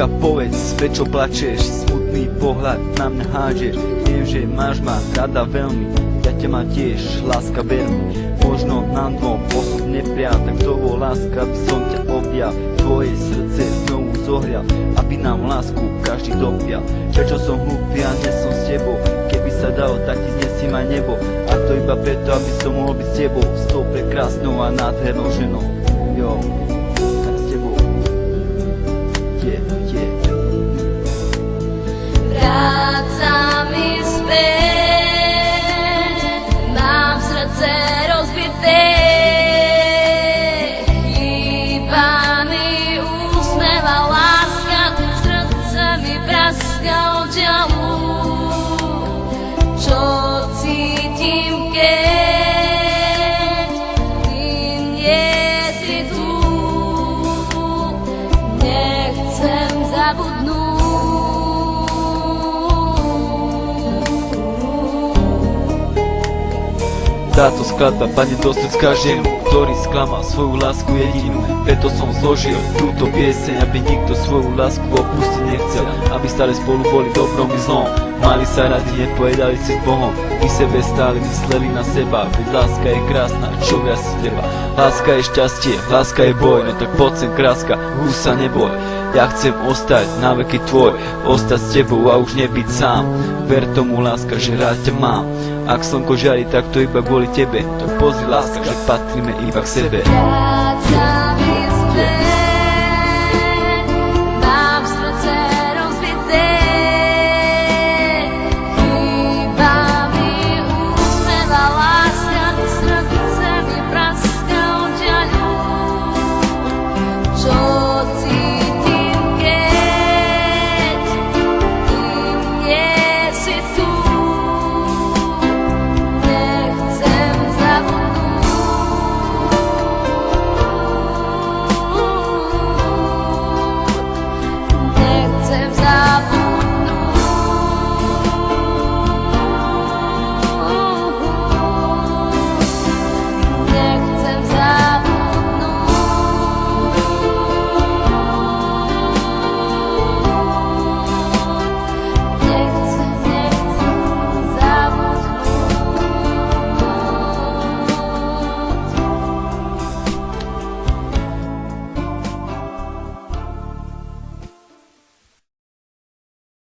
Láska, povedz, prečo plačeš, smutný pohľad na mňa hádžeš. Viem, že máš ma rada veľmi, ja ťa mám tiež, láska veľmi. Možno nám dvom osud neprial, tak to bol láska, aby som ťa objal. Tvoje srdce znovu zohrial, aby nám lásku každý dopial. Prečo som hlúpy a nie som s tebou, keby sa dalo, tak ti znesím aj nebo. A to iba preto, aby som mohol byť s tebou, s tou prekrásnou a nádhernou ženou. Jo, tak s tebou. Vráť sa mi späť, mám srdce rozbité, chýba mi úsmev a láska, srdce mi praska od žialu. Čo cítim, keď ty nie si tu, nechcem zabudnúť. Táto skladba padne do srdc každému, ktorý sklamal svoju lásku jedinú. Preto som zložil túto pieseň, aby nikto svoju lásku opustiť nechcel, aby stále spolu boli dobrom i zlom. Mali sa radi, nepojedali si s Bohom, i sebe stále mysleli na seba. Veď láska je krásna, čo viac si treba. Láska je šťastie, láska je boj, no tak poď sem kráska, už sa neboj. Ja chcem ostať na veky tvoj, ostať s tebou a už nebyť sám. Ver tomu, láska, že rád ťa mám. Ak slnko žiari, tak to iba kvôli tebe. Tak pozri, láska, že patríme iba k sebe.